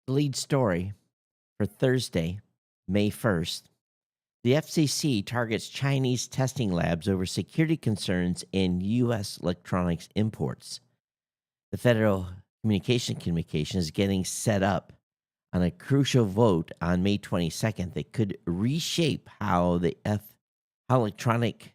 The lead story for Thursday, May 1st. The FCC targets Chinese testing labs over security concerns in U.S. electronics imports. The Federal Communication is getting set up on a crucial vote on May 22nd that could reshape how electronics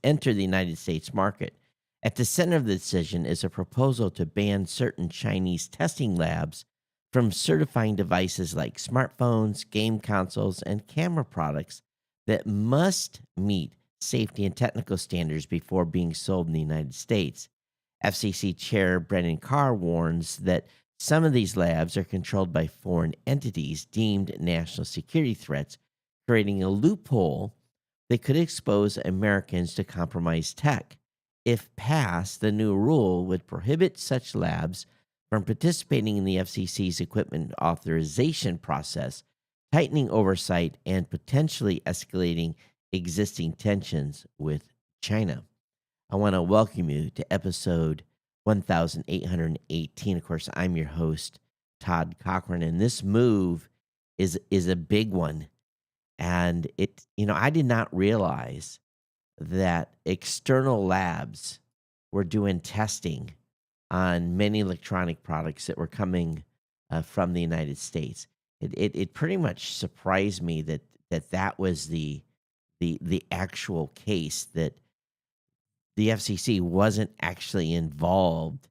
enter the United States market. At the center of the decision is a proposal to ban certain Chinese testing labs from certifying devices like smartphones, game consoles, and camera products that must meet safety and technical standards before being sold in the United States. FCC Chair Brendan Carr warns that some of these labs are controlled by foreign entities deemed national security threats, creating a loophole that could expose Americans to compromised tech. If passed, the new rule would prohibit such labs from participating in the FCC's equipment authorization process, tightening oversight and potentially escalating existing tensions with China. I want to welcome you to episode 1818. Of course, I'm your host, Todd Cochran, and this move is a big one. And I did not realize that external labs were doing testing on many electronic products that were coming from the United States. It pretty much surprised me that was the actual case, that the FCC wasn't actually involved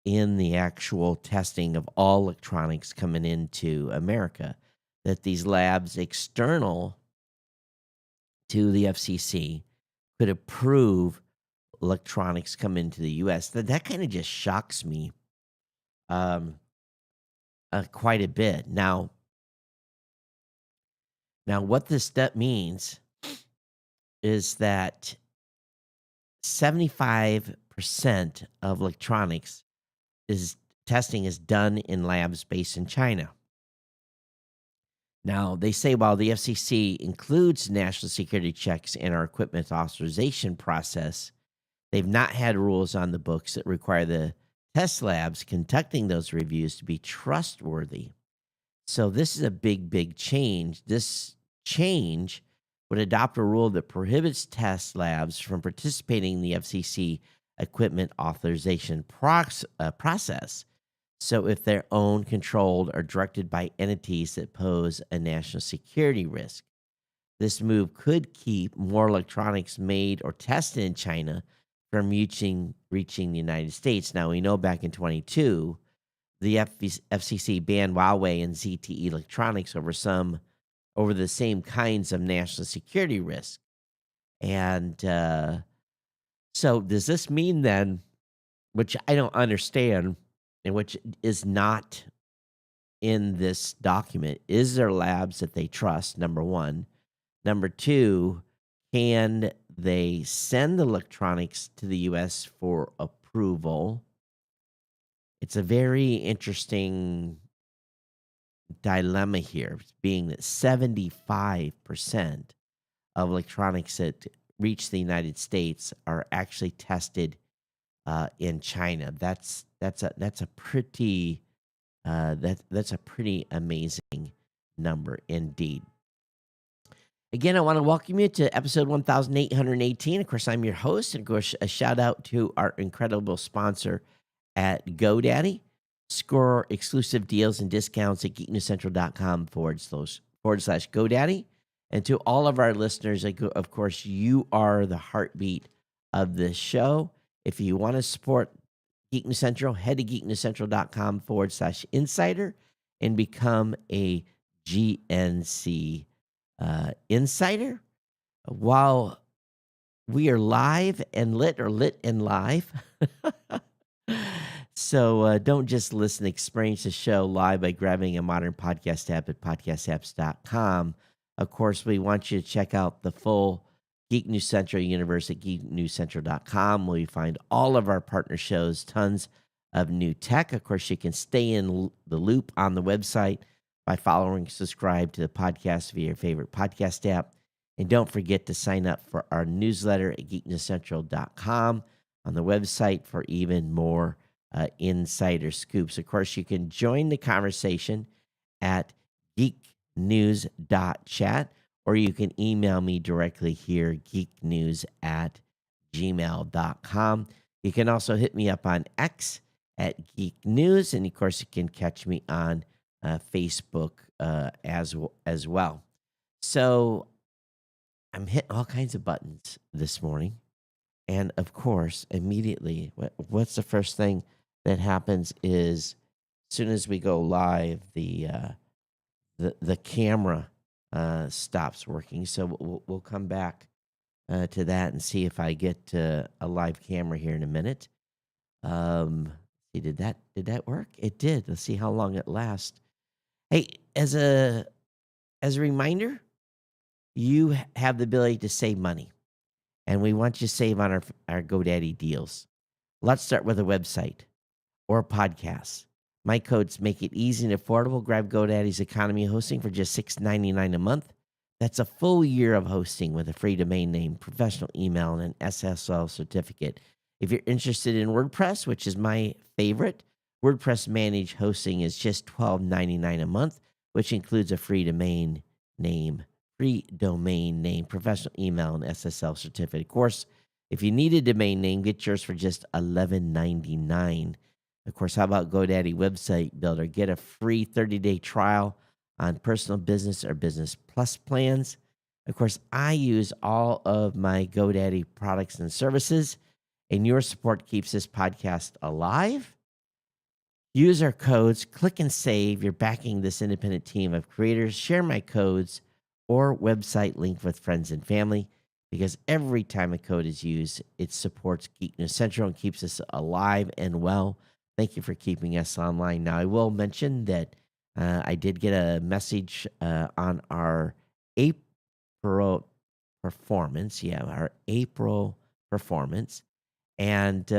in the actual testing of all electronics coming into America, that these labs external to the FCC could approve electronics come into the U.S. That kind of just shocks me quite a bit. Now, what this step means is that 75% of electronics testing is done in labs based in China. Now, they say while the FCC includes national security checks in our equipment authorization process, they've not had rules on the books that require the test labs conducting those reviews to be trustworthy. So this is a big change. This change would adopt a rule that prohibits test labs from participating in the FCC equipment authorization process. So if they're owned, controlled, or directed by entities that pose a national security risk. This move could keep more electronics made or tested in China from reaching the United States. Now, we know back in 22, the FCC banned Huawei and ZTE Electronics over the same kinds of national security risks. And so does this mean then, which I don't understand, and which is not in this document, is there labs that they trust, number one? Number two, can they send electronics to the U.S. for approval? It's a very interesting dilemma here, being that 75% of electronics that reach the United States are actually tested in China. That's a pretty amazing number indeed. Again, I want to welcome you to episode 1818. Of course, I'm your host, and of course, a shout out to our incredible sponsor at GoDaddy. Score exclusive deals and discounts at geeknewscentral.com/GoDaddy. And to all of our listeners, of course, you are the heartbeat of this show. If you want to support Geek News Central, head to geeknewscentral.com/insider and become a GNC insider. While we are live and lit, or lit and live. So don't just listen, experience the show live by grabbing a modern podcast app at podcastapps.com. Of course, we want you to check out the full Geek News Central universe at geeknewscentral.com, where you find all of our partner shows, tons of new tech. Of course, you can stay in the loop on the website by following, subscribe to the podcast via your favorite podcast app. And don't forget to sign up for our newsletter at geeknewscentral.com on the website for even more insider scoops. Of course, you can join the conversation at geeknews.chat, or you can email me directly here, geeknews@gmail.com. You can also hit me up on X at Geek News, and of course, you can catch me on Facebook as well. So I'm hitting all kinds of buttons this morning. And of course, immediately, what's the first thing that happens is as soon as we go live, the camera stops working. So we'll come back to that and see if I get a live camera here in a minute. See, did that work? It did. Let's see how long it lasts. Hey, as a reminder, you have the ability to save money, and we want you to save on our GoDaddy deals. Let's start with a website or podcasts. My codes make it easy and affordable. Grab GoDaddy's economy hosting for just $6.99 a month. That's a full year of hosting with a free domain name, professional email, and an SSL certificate. If you're interested in WordPress, which is my favorite, WordPress managed hosting is just $12.99 a month, which includes a free domain name, professional email, and SSL certificate. Of course, if you need a domain name, get yours for just $11.99. Of course, how about GoDaddy Website Builder? Get a free 30-day trial on personal business or business plus plans. Of course, I use all of my GoDaddy products and services, and your support keeps this podcast alive. Use our codes, click and save. You're backing this independent team of creators. Share my codes or website link with friends and family, because every time a code is used, it supports Geek News Central and keeps us alive and well. Thank you for keeping us online. Now, I will mention that I did get a message on our April performance. Yeah, our April performance, and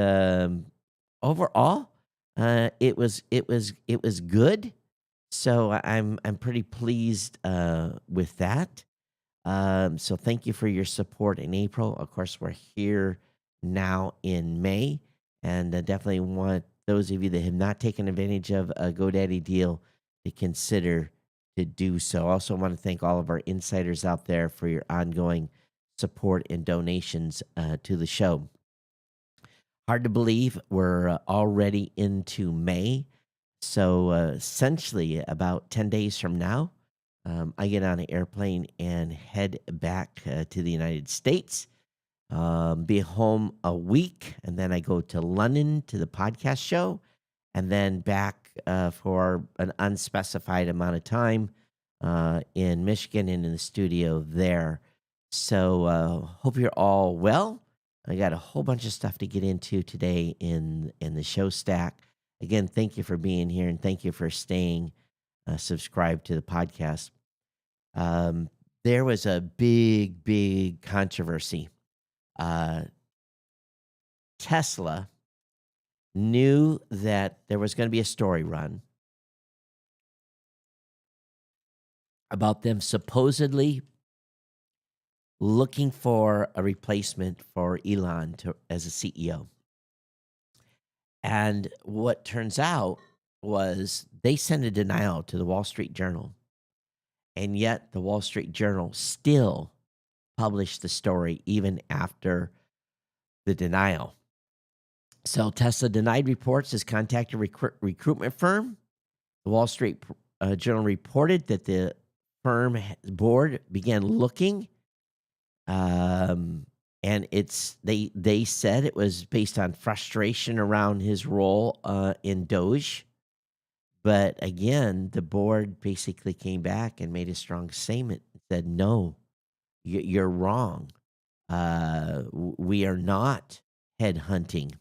overall, it was good. So I'm pretty pleased with that. So thank you for your support in April. Of course, we're here now in May, and definitely want those of you that have not taken advantage of a GoDaddy deal to consider to do so. Also, want to thank all of our insiders out there for your ongoing support and donations to the show. Hard to believe we're already into May. So essentially, about 10 days from now, I get on an airplane and head back to the United States. Be home a week, and then I go to London to the podcast show, and then back for an unspecified amount of time in Michigan and in the studio there. So hope you're all well. I got a whole bunch of stuff to get into today in the show stack. Again, thank you for being here, and thank you for staying subscribed to the podcast. There was a big controversy. Tesla knew that there was going to be a story run about them supposedly looking for a replacement for Elon as a CEO. And what turns out was they sent a denial to the Wall Street Journal. And yet the Wall Street Journal still published the story even after the denial. So Tesla denied reports, has contacted a recruitment firm. The Wall Street Journal reported that the firm board began looking, and they said it was based on frustration around his role in Doge. But again, the board basically came back and made a strong statement and said, no, you're wrong. We are not headhunting.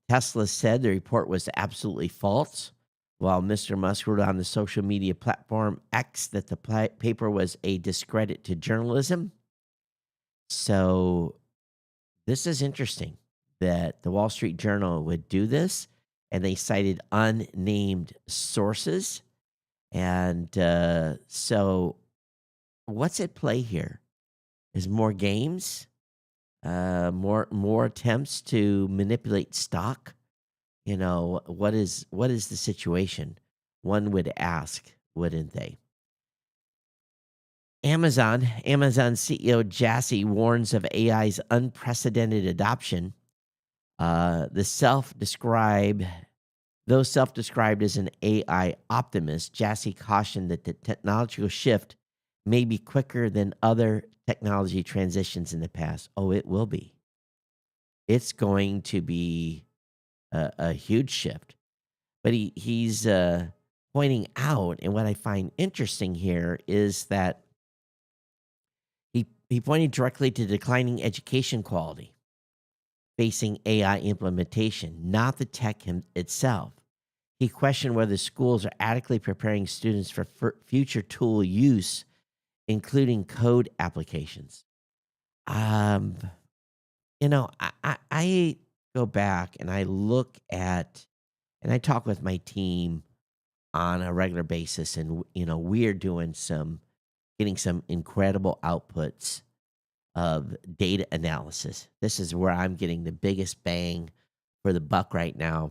Tesla said the report was absolutely false, while Mr. Musk wrote on the social media platform X that the paper was a discredit to journalism. So this is interesting that the Wall Street Journal would do this, and they cited unnamed sources. And so what's at play here? Is more games, more attempts to manipulate stock what is the situation? One would ask, wouldn't they? Amazon CEO Jassy warns of AI's unprecedented adoption. The self-described Though self-described as an AI optimist, Jassy cautioned that the technological shift may be quicker than other technology transitions in the past. Oh, it will be. It's going to be a huge shift. But he's pointing out, and what I find interesting here is that he pointed directly to declining education quality facing AI implementation, not the tech itself. He questioned whether schools are adequately preparing students for future tool use, including code applications. Um, I go back and I look at and I talk with my team on a regular basis, and we're doing getting some incredible outputs of data analysis. This is where I'm getting the biggest bang for the buck right now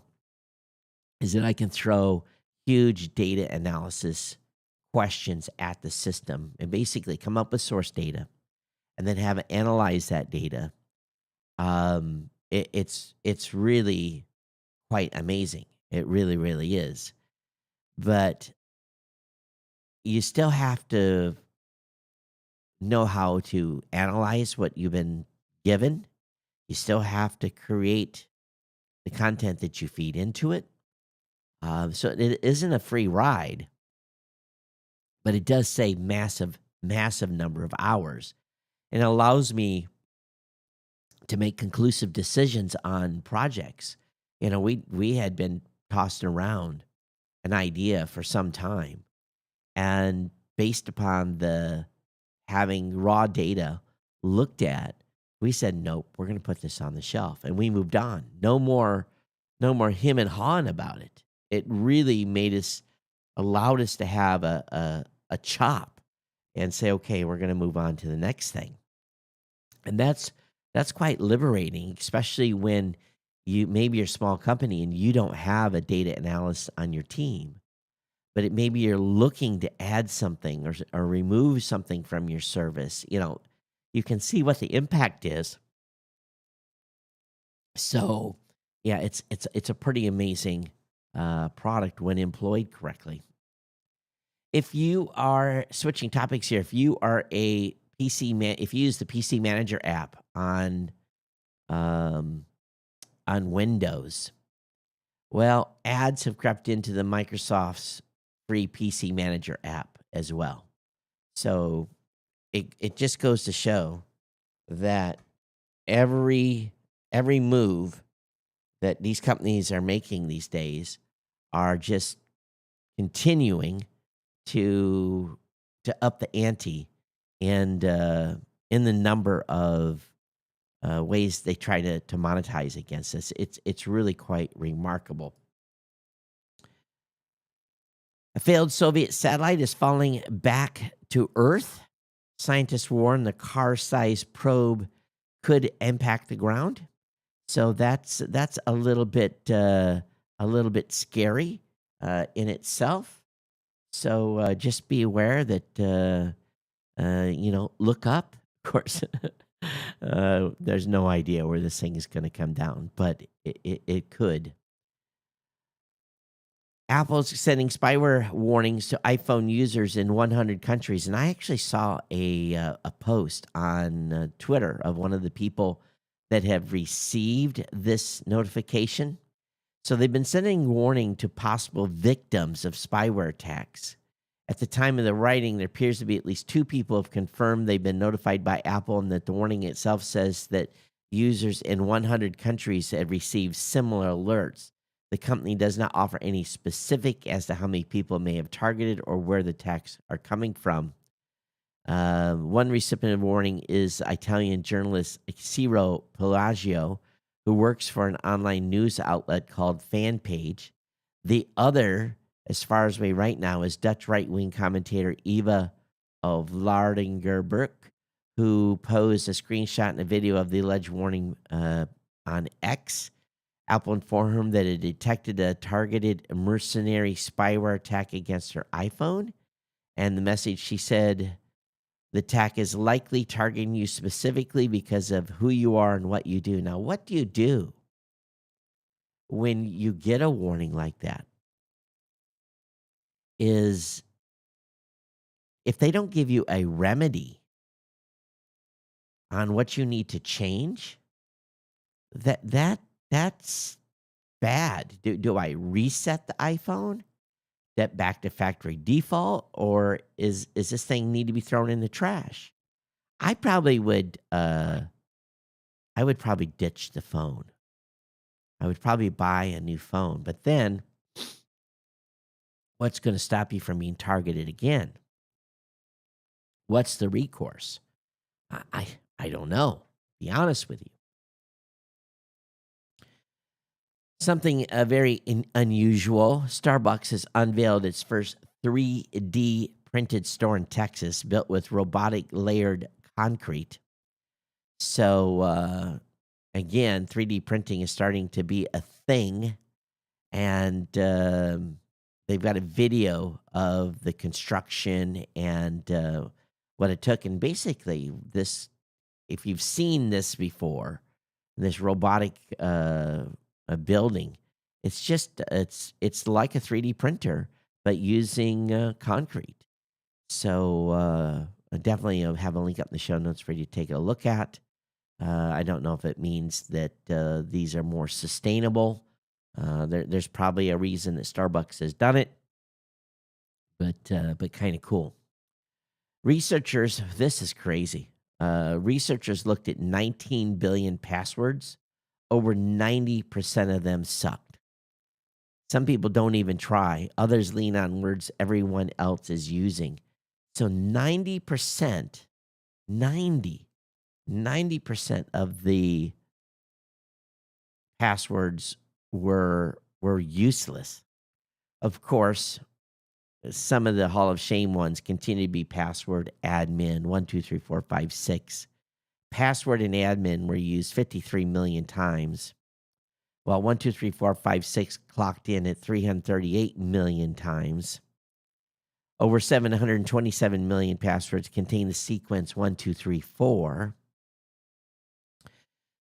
is that I can throw huge data analysis questions at the system and basically come up with source data and then have it analyze that data. It's really quite amazing. It really, really is. But you still have to know how to analyze what you've been given. You still have to create the content that you feed into it. So it isn't a free ride, but it does save massive, massive number of hours and allows me to make conclusive decisions on projects. We had been tossing around an idea for some time, and based upon the having raw data looked at, we said, nope, we're going to put this on the shelf, and we moved on. No more him and hawing about it. It really allowed us to have a chop and say, okay, we're going to move on to the next thing. And that's quite liberating, especially when maybe you're a small company and you don't have a data analyst on your team, but maybe you're looking to add something or remove something from your service. You can see what the impact is. So, yeah, it's a pretty amazing product when employed correctly. If you are switching topics here, if you are a if you use the PC Manager app um, on Windows, well, ads have crept into the Microsoft's free PC Manager app as well. So it just goes to show that every move that these companies are making these days are just continuing to up the ante and in the number of ways they try to monetize against us. It's really quite remarkable. A failed Soviet satellite is falling back to Earth. Scientists warn the car-sized probe could impact the ground. So that's a little bit scary in itself. So just be aware that look up. Of course, there's no idea where this thing is going to come down, but it could. Apple's sending spyware warnings to iPhone users in 100 countries, and I actually saw a post on Twitter of one of the people that have received this notification. So they've been sending warning to possible victims of spyware attacks. At the time of the writing, there appears to be at least 2 people have confirmed they've been notified by Apple, and that the warning itself says that users in 100 countries have received similar alerts. The company does not offer any specific as to how many people may have targeted or where the attacks are coming from. One recipient of warning is Italian journalist Ciro Pelagio, who works for an online news outlet called FanPage. The other, as far as we right now, is Dutch right-wing commentator Eva of Lardingerberg, who posed a screenshot and a video of the alleged warning on X. Apple informed him that it detected a targeted mercenary spyware attack against her iPhone. And the message, she said, the attack is likely targeting you specifically because of who you are and what you do. Now, what do you do when you get a warning like that? Is if they don't give you a remedy on what you need to change, that's bad. Do I reset the iPhone? That back to factory default, or is this thing need to be thrown in the trash? I probably would I would probably ditch the phone. I would probably buy a new phone. But then what's going to stop you from being targeted again? What's the recourse? I don't know. Be honest with you. Something very unusual. Starbucks has unveiled its first 3D printed store in Texas, built with robotic layered concrete. So again, 3D printing is starting to be a thing, and they've got a video of the construction and what it took. And basically, this, if you've seen this before, this robotic a building, it's just it's like a 3D printer, but using concrete. So I definitely have a link up in the show notes for you to take a look at. I don't know if it means that these are more sustainable. There's probably a reason that Starbucks has done it, but kind of cool. Researchers, this is crazy. Researchers looked at 19 billion passwords. Over 90% of them sucked. Some people don't even try. Others lean on words everyone else is using. So 90%, 90% of the passwords were useless. Of course, some of the Hall of Shame ones continue to be password admin 1234566. Password and admin were used 53 million times, while 123456 clocked in at 338 million times. Over 727 million passwords contain the sequence 1234.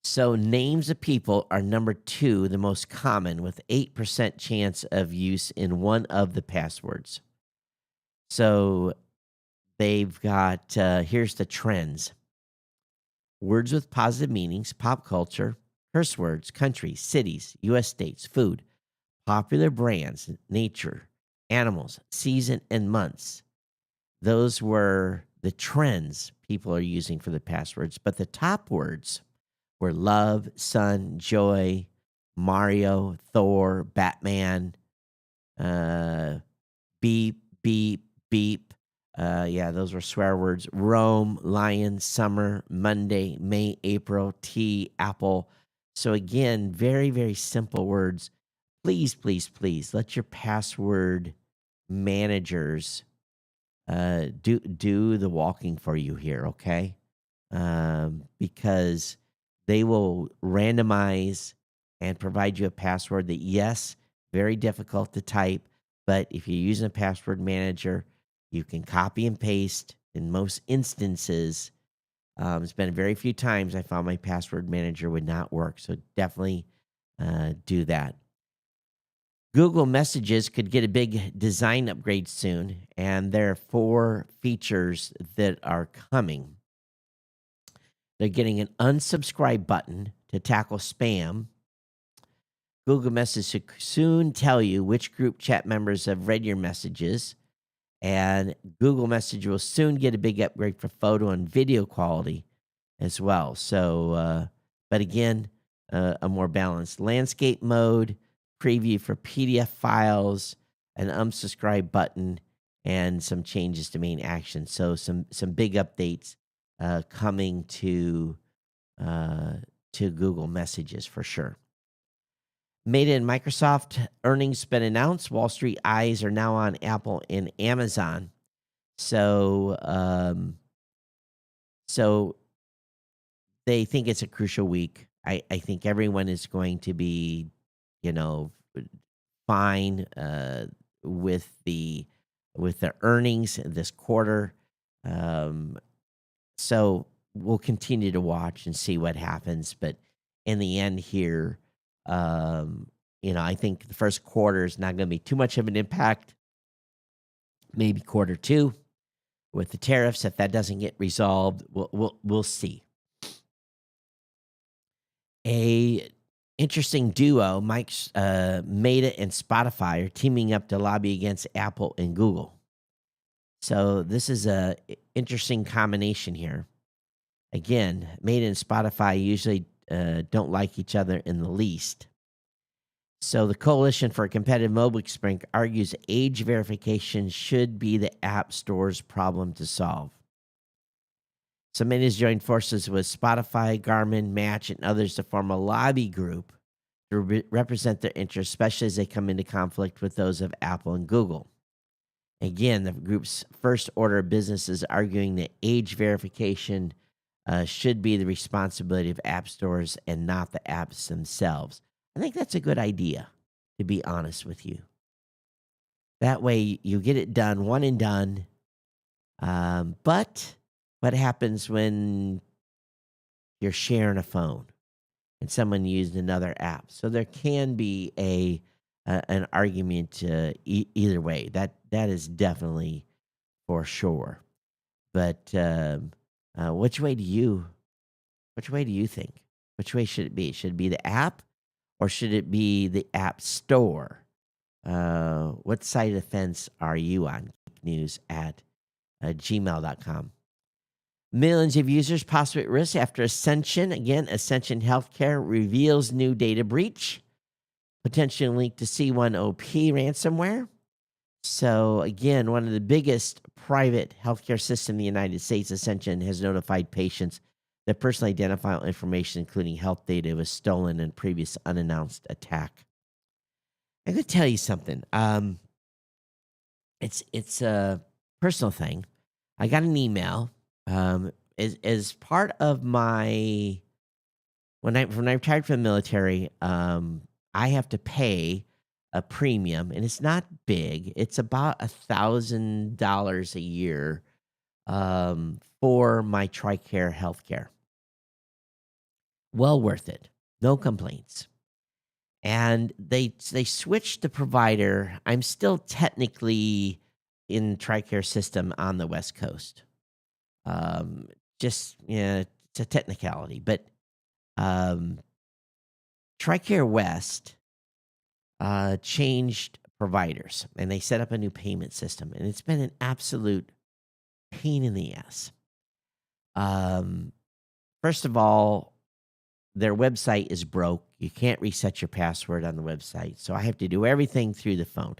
So names of people are number 2, the most common, with 8% chance of use in one of the passwords. So they've got, here's the trends. Words with positive meanings, pop culture, curse words, countries, cities, U.S. states, food, popular brands, nature, animals, season, and months. Those were the trends people are using for the passwords. But the top words were love, sun, joy, Mario, Thor, Batman, beep, beep, beep. Yeah, those were swear words. Rome, lion, summer, Monday, May, April, tea, apple. So again, very, very simple words. Please, please, please let your password managers do the walking for you here, okay? Because they will randomize and provide you a password that, yes, very difficult to type, but if you're using a password manager, you can copy and paste. In most instances, it's been very few times I found my password manager would not work. So definitely do that. Google Messages could get a big design upgrade soon, and there are 4 features that are coming. They're getting an unsubscribe button to tackle spam. Google Messages should soon tell you which group chat members have read your messages. And Google Message will soon get a big upgrade for photo and video quality as well. So, but again, a more balanced landscape mode, preview for PDF files, an unsubscribe button, and some changes to main action. So some big updates coming to Google Messages for sure. Meta and Microsoft earnings been announced. Wall Street eyes are now on Apple and Amazon. So, so they think it's a crucial week. I think everyone is going to be, you know, fine with the earnings this quarter. Um, so we'll continue to watch and see what happens. But in the end, here, um, I think the first quarter is not going to be too much of an impact. Maybe quarter two with the tariffs, if that doesn't get resolved, we'll see. A interesting duo, Mike's Meta and Spotify are teaming up to lobby against Apple and Google. So this is a interesting combination here. Again, Meta and Spotify usually don't like each other in the least. So the Coalition for a Competitive Mobile Experience argues age verification should be the App Store's problem to solve. So Meta has joined forces with Spotify, Garmin, Match, and others to form a lobby group to represent their interests, especially as they come into conflict with those of Apple and Google. Again, the group's first order of business is arguing that age verification should be the responsibility of app stores and not the apps themselves. I think that's a good idea, to be honest with you. That way, you get it done, one and done. But what happens when you're sharing a phone and someone used another app? So there can be an argument either way. That is definitely for sure. But which way do you think? Which way should it be? Should it be the app, or should it be the app store? What side of the fence are you on? News at gmail.com. Millions of users possibly at risk after Ascension. Again, Ascension Healthcare reveals new data breach, potentially linked to C1OP ransomware. So again, one of the biggest private healthcare systems in the United States, Ascension, has notified patients that personally identifiable information, including health data, was stolen in a previous unannounced attack. I'm going to tell you something. It's a personal thing. I got an email as part of my when I retired from the military. I have to pay a premium, and it's not big. It's about $1,000 a year for my TRICARE healthcare. Well worth it. No complaints. And they switched the provider. I'm still technically in TRICARE system on the West Coast. Just it's a technicality, but TRICARE West changed providers, and they set up a new payment system, and it's been an absolute pain in the ass. First of all, their website is broke. You can't reset your password on the website, so I have to do everything through the phone.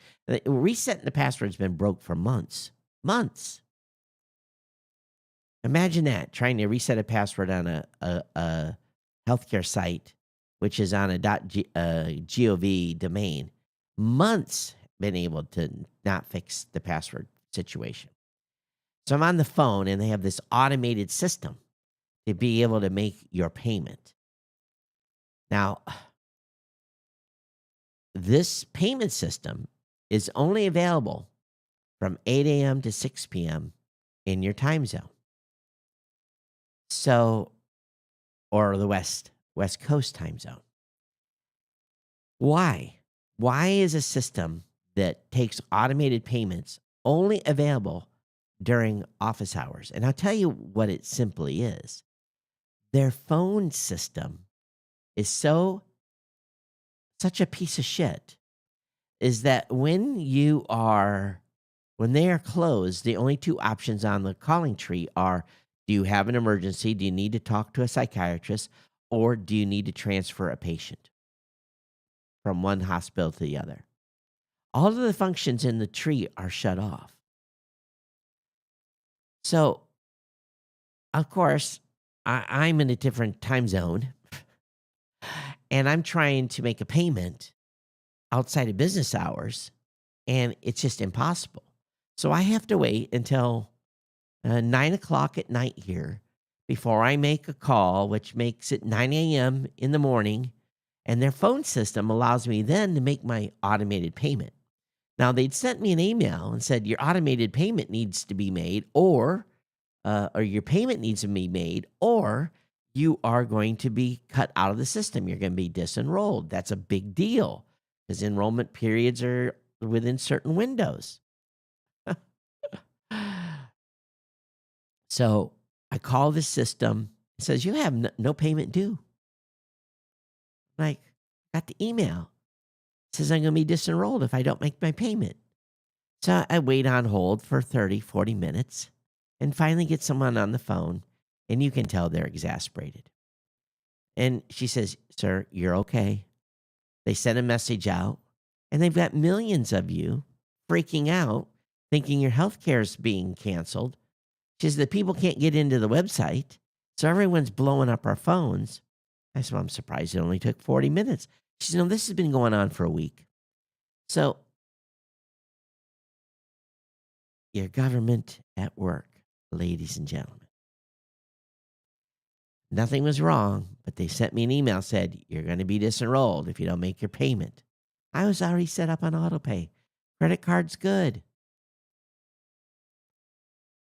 Resetting the password's been broke for months. Months. Imagine that, trying to reset a password on a healthcare site, which is on a .gov domain. Months been able to not fix the password situation. So I'm on the phone, and they have this automated system to be able to make your payment. Now, this payment system is only available from 8 a.m. to 6 p.m. in your time zone. So, or the West Coast time zone. Why? Why is a system that takes automated payments only available during office hours? And I'll tell you what it simply is. Their phone system is such a piece of shit, is that when they are closed, the only two options on the calling tree are, do you have an emergency? Do you need to talk to a psychiatrist? Or do you need to transfer a patient from one hospital to the other? All of the functions in the tree are shut off. So, of course, I'm in a different time zone, and I'm trying to make a payment outside of business hours, and it's just impossible. So I have to wait until 9 o'clock at night here before I make a call, which makes it 9 a.m. in the morning, and their phone system allows me then to make my automated payment. Now, they'd sent me an email and said, your automated payment needs to be made, or your payment needs to be made, or you are going to be cut out of the system. You're going to be disenrolled. That's a big deal because enrollment periods are within certain windows. So I call the system. It says, you have no payment due. Like, got the email. It says I'm going to be disenrolled if I don't make my payment. So I wait on hold for 30, 40 minutes and finally get someone on the phone, and you can tell they're exasperated. And she says, sir, you're okay. They sent a message out, and they've got millions of you freaking out, thinking your health care is being canceled. She says, the people can't get into the website, so everyone's blowing up our phones. I said, well, I'm surprised it only took 40 minutes. She said, no, this has been going on for a week. So your government at work, ladies and gentlemen. Nothing was wrong, but they sent me an email, said, you're going to be disenrolled if you don't make your payment. I was already set up on autopay. Credit card's good.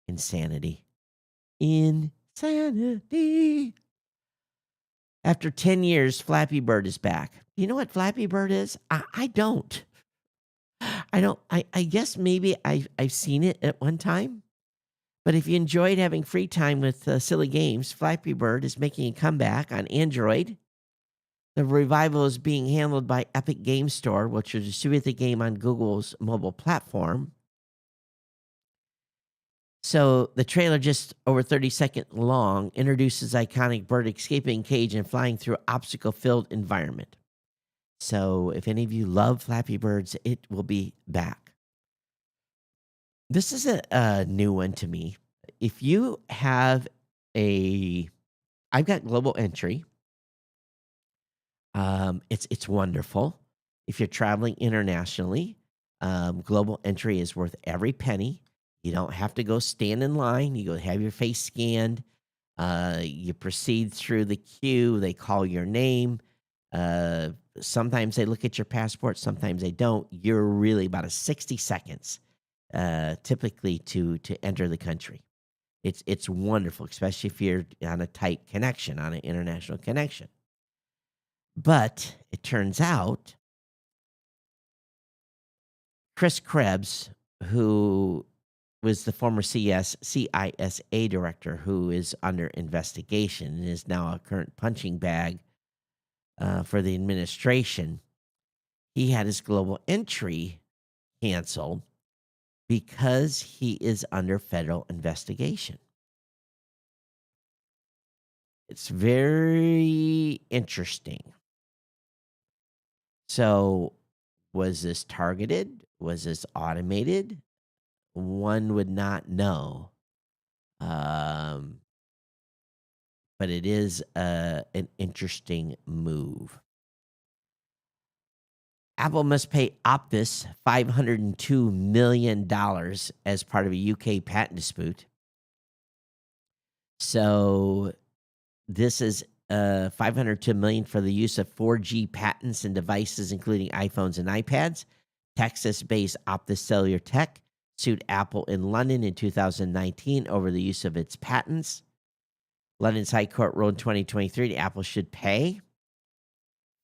Insanity. Insanity. After 10 years, Flappy Bird is back. You know what Flappy Bird is? I don't. I guess maybe I've seen it at one time. But if you enjoyed having free time with silly games, Flappy Bird is making a comeback on Android. The revival is being handled by Epic Game Store, which will distribute the game on Google's mobile platform. So the trailer, just over 30 seconds long, introduces iconic bird escaping cage and flying through obstacle-filled environment. So if any of you love Flappy Birds, it will be back. This is a new one to me. If you have I've got Global Entry. It's wonderful. If you're traveling internationally, Global Entry is worth every penny. You don't have to go stand in line. You go have your face scanned. You proceed through the queue. They call your name. Sometimes they look at your passport. Sometimes they don't. You're really about 60 seconds. Typically to enter the country. It's wonderful, especially if you're on a tight connection, on an international connection. But it turns out Chris Krebs, who was the former CISA director, who is under investigation and is now a current punching bag for the administration, he had his Global Entry canceled because he is under federal investigation. It's very interesting. So, was this targeted? Was this automated? One would not know. But it is an interesting move. Apple must pay Optus $502 million as part of a UK patent dispute. So this is $502 million for the use of 4G patents and devices, including iPhones and iPads. Texas-based Optus Cellular Tech sued Apple in London in 2019 over the use of its patents. London's High Court ruled in 2023 that Apple should pay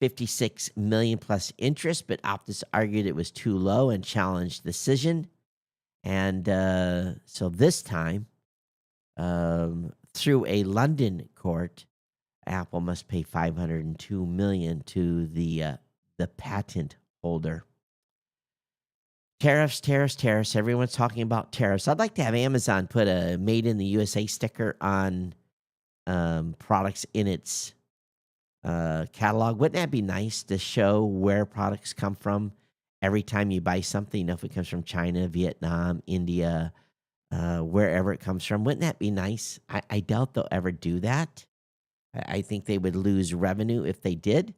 $56 million plus interest, but Optus argued it was too low and challenged the decision. And so this time, through a London court, Apple must pay $502 million to the patent holder. Tariffs. Everyone's talking about tariffs. I'd like to have Amazon put a Made in the USA sticker on products in its catalog. Wouldn't that be nice to show where products come from every time you buy something? You know, if it comes from China, Vietnam, India, wherever it comes from. Wouldn't that be nice? I doubt they'll ever do that. I think they would lose revenue if they did.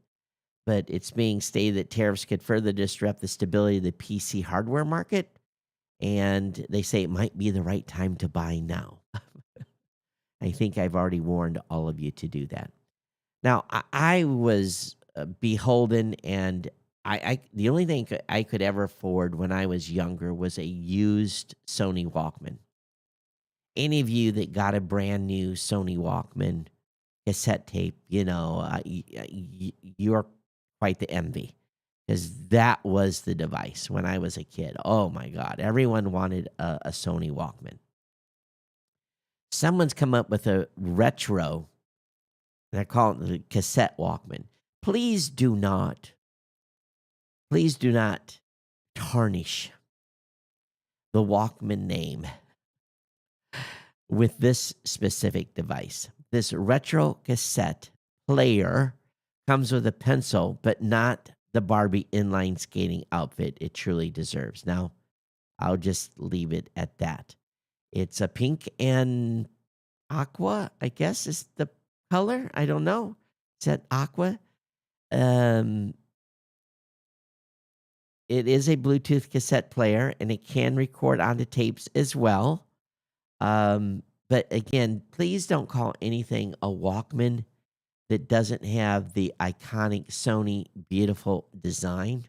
But it's being stated that tariffs could further disrupt the stability of the PC hardware market. And they say it might be the right time to buy now. I think I've already warned all of you to do that. Now, I was beholden, and the only thing I could ever afford when I was younger was a used Sony Walkman. Any of you that got a brand new Sony Walkman cassette tape, you're quite the envy, because that was the device when I was a kid. Oh my God, everyone wanted a Sony Walkman. Someone's come up with a retro, and I call it the cassette Walkman. Please do not, please do not tarnish the Walkman name with this specific device. This retro cassette player comes with a pencil, but not the Barbie inline skating outfit it truly deserves. Now, I'll just leave it at that. It's a pink and aqua, I guess is the color. I don't know. Is that aqua? Um, it is a Bluetooth cassette player, and it can record onto tapes as well. But again, please don't call anything a Walkman that doesn't have the iconic Sony beautiful design.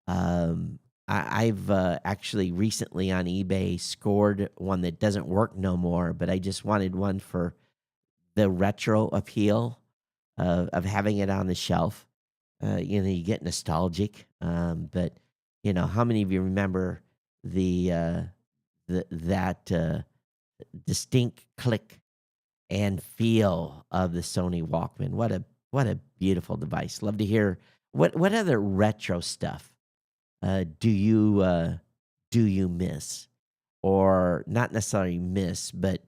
I've actually recently on eBay scored one that doesn't work no more, but I just wanted one for the retro appeal of having it on the shelf. You get nostalgic. But how many of you remember the that distinct click and feel of the Sony Walkman? What a beautiful device. Love to hear what other retro stuff do you miss, or not necessarily miss, but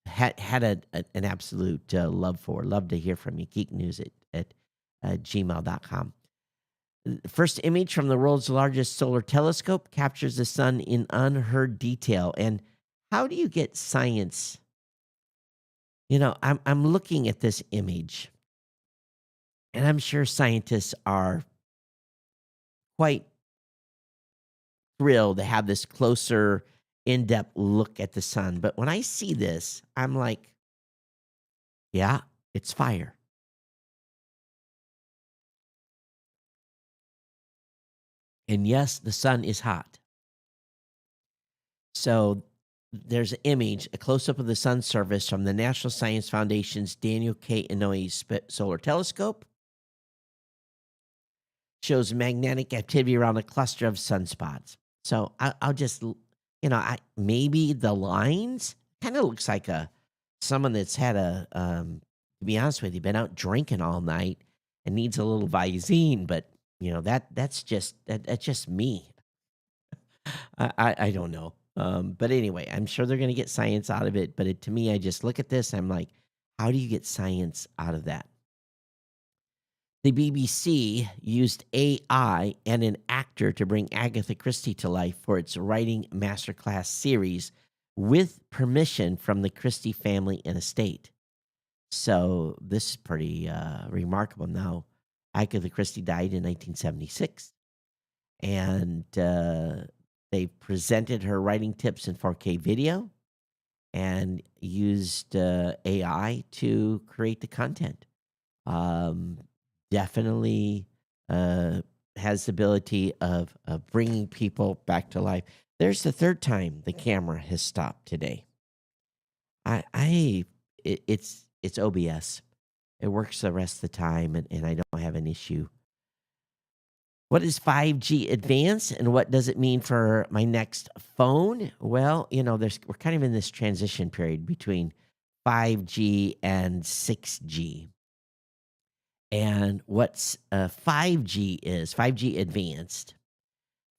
had an absolute love for. Love to hear from you. Geeknews at gmail.com. First image from the world's largest solar telescope captures the sun in unheard detail. And how do you get science? I'm looking at this image, and I'm sure scientists are quite thrilled to have this closer, in-depth look at the sun. But when I see this, I'm like, yeah, it's fire. And yes, the sun is hot. So there's an image, a close-up of the sun's surface from the National Science Foundation's Daniel K. Inouye Solar Telescope. Shows magnetic activity around a cluster of sunspots. So I'll just, maybe the lines kind of looks like someone that's had to be honest with you, been out drinking all night and needs a little Visine. But that's just me. I don't know. But anyway, I'm sure they're going to get science out of it. But to me, I just look at this. I'm like, how do you get science out of that? The BBC used AI and an actor to bring Agatha Christie to life for its writing masterclass series with permission from the Christie family and estate. So this is pretty remarkable. Now, Agatha Christie died in 1976, and they presented her writing tips in 4K video and used AI to create the content. Definitely has the ability of bringing people back to life. There's the third time the camera has stopped today. It's OBS. It works the rest of the time, and I don't have an issue. What is 5G advanced, and what does it mean for my next phone? Well, we're kind of in this transition period between 5G and 6G. And what's 5G is 5G advanced.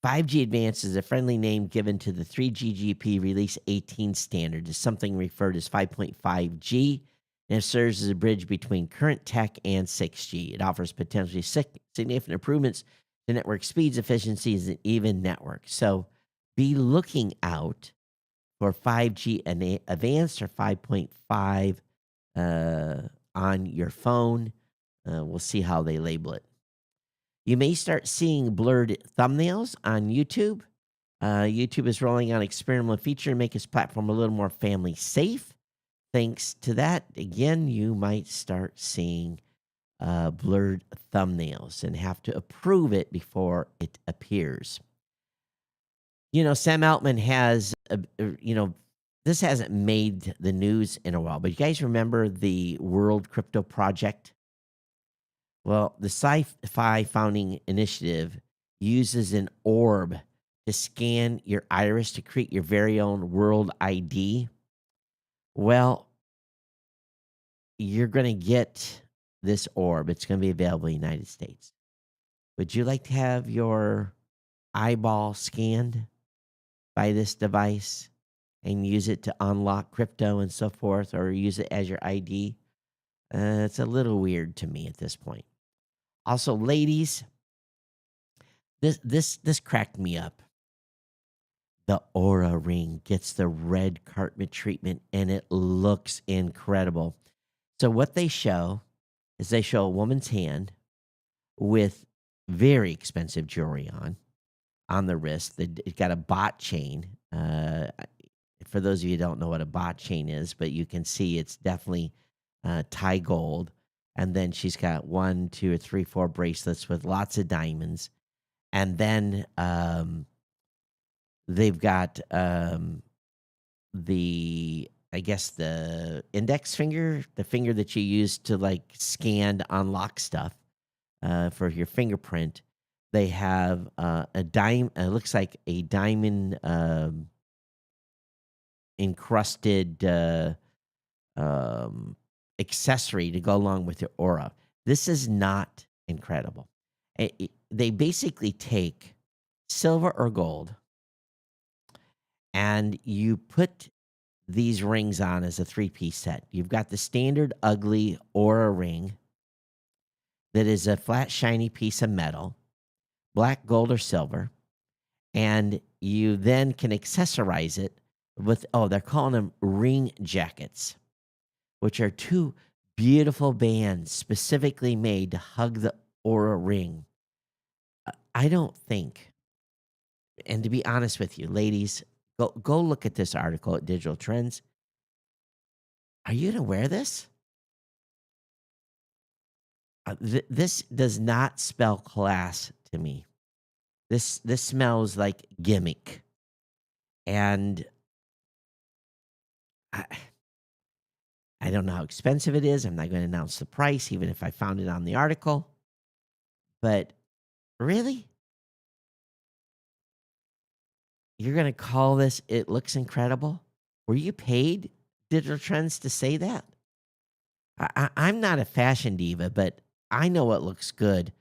5G advanced is a friendly name given to the 3GPP Release 18 standard. Is something referred as 5.5G, and it serves as a bridge between current tech and 6G. It offers potentially significant improvements to network speeds, efficiencies, and even network. So be looking out for 5G advanced or 5.5 on your phone. We'll see how they label it. You may start seeing blurred thumbnails on YouTube. YouTube is rolling out an experimental feature to make its platform a little more family safe. Thanks to that, again, you might start seeing blurred thumbnails and have to approve it before it appears. Sam Altman has, this hasn't made the news in a while, but you guys remember the World Crypto Project? Well, the Sci Fi Founding Initiative uses an orb to scan your iris to create your very own world ID. Well, you're going to get this orb. It's going to be available in the United States. Would you like to have your eyeball scanned by this device and use it to unlock crypto and so forth, or use it as your ID? It's a little weird to me at this point. Also, ladies, this cracked me up. The Aura Ring gets the red carpet treatment, and it looks incredible. So what they show is they show a woman's hand with very expensive jewelry on the wrist. It got a bot chain. For those of you who don't know what a bot chain is, but you can see it's definitely Thai gold. And then she's got 1, 2, or 3, 4 bracelets with lots of diamonds. And then they've got I guess the index finger, the finger that you use to like scan to unlock stuff for your fingerprint. They have a dime. It looks like a diamond encrusted accessory to go along with your aura. This is not incredible. They basically take silver or gold, and you put these rings on as a 3-piece set. You've got the standard ugly aura ring that is a flat, shiny piece of metal, black, gold, or silver. And you then can accessorize it with, they're calling them ring jackets, which are 2 beautiful bands specifically made to hug the aura ring. I don't think, and to be honest with you, ladies, go look at this article at Digital Trends. Are you going to wear this? This does not spell class to me. This smells like gimmick. And I don't know how expensive it is. I'm not going to announce the price, even if I found it on the article. But really? You're going to call this, it looks incredible? Were you paid, Digital Trends, to say that? I'm not a fashion diva, but I know what looks good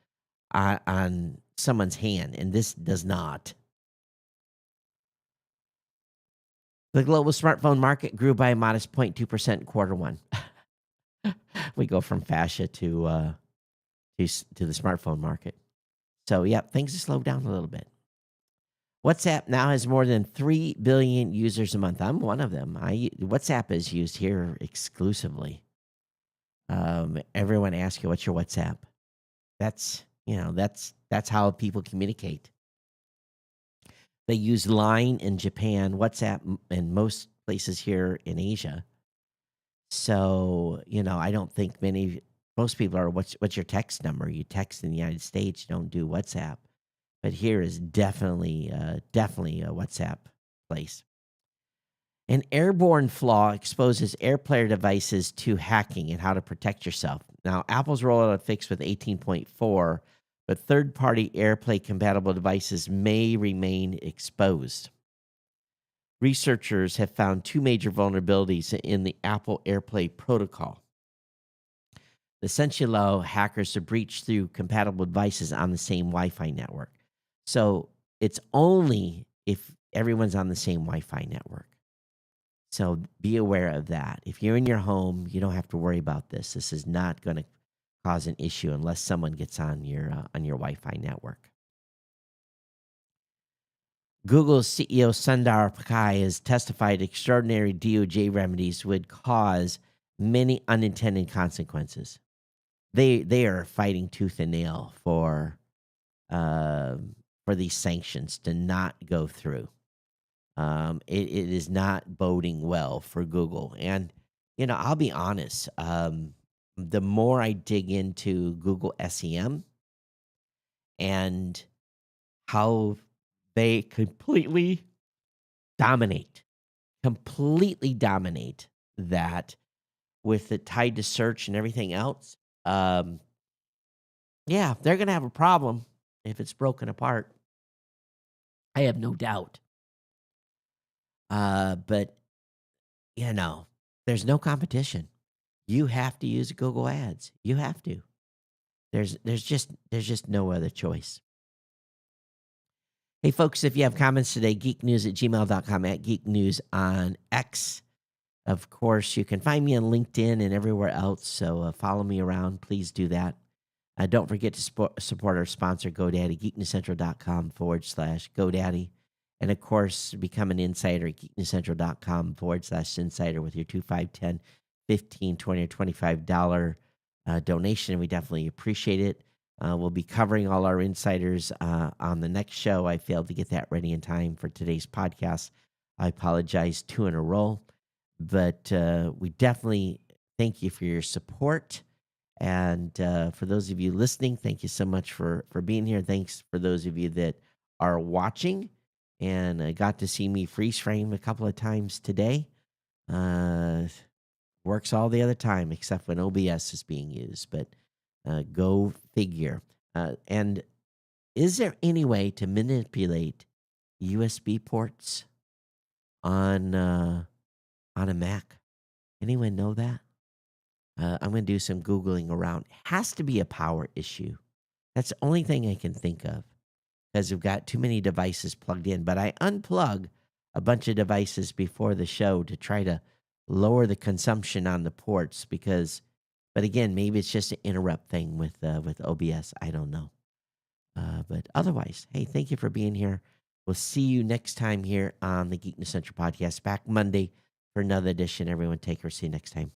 on someone's hand, and this does not. The global smartphone market grew by a modest 0.2% in quarter one. We go from fascia to the smartphone market. So, yeah, things have slowed down a little bit. WhatsApp now has more than 3 billion users a month. I'm one of them. WhatsApp is used here exclusively. Everyone asks you, what's your WhatsApp? That's how people communicate. They use Line in Japan, WhatsApp in most places here in Asia. So, I don't think most people are, what's your text number? You text in the United States, you don't do WhatsApp. But here is definitely a WhatsApp place. An airborne flaw exposes AirPlayer devices to hacking and how to protect yourself. Now, Apple's rolled out a fix with 18.4, but third-party AirPlay-compatible devices may remain exposed. Researchers have found 2 major vulnerabilities in the Apple AirPlay protocol. Essentially allow hackers to breach through compatible devices on the same Wi-Fi network. So it's only if everyone's on the same Wi-Fi network. So be aware of that. If you're in your home, you don't have to worry about this. This is not going to cause an issue unless someone gets on your Wi-Fi network. Google's CEO Sundar Pichai has testified extraordinary DOJ remedies would cause many unintended consequences. They are fighting tooth and nail for these sanctions to not go through. It is not boding well for Google. And I'll be honest. The more I dig into Google SEM and how they dominate, completely dominate that with it tied to search and everything else. Um, yeah, they're going to have a problem if it's broken apart. I have no doubt. But you know, there's no competition. You have to use Google Ads. You have to. There's just no other choice. Hey folks, if you have comments today, geeknews@gmail.com, at Geek News on X. Of course, you can find me on LinkedIn and everywhere else. So follow me around. Please do that. Don't forget to support our sponsor, GoDaddy, geeknewscentral.com/GoDaddy. And of course, become an insider at geeknewscentral.com/insider with your 2, 5, 10, 15, 20, or $25 donation. We definitely appreciate it. We'll be covering all our insiders on the next show. I failed to get that ready in time for today's podcast. I apologize, 2 in a row. But we definitely thank you for your support. And for those of you listening, thank you so much for being here. Thanks for those of you that are watching and got to see me freeze frame a couple of times today. Works all the other time except when OBS is being used. But go figure. And is there any way to manipulate USB ports on a Mac? Anyone know that? I'm going to do some Googling around. Has to be a power issue. That's the only thing I can think of because we've got too many devices plugged in. But I unplug a bunch of devices before the show to try to lower the consumption on the ports but again, maybe it's just an interrupt thing with OBS. I don't know. But otherwise, hey, thank you for being here. We'll see you next time here on the Geek News Central podcast. Back Monday for another edition. Everyone, take care. See you next time.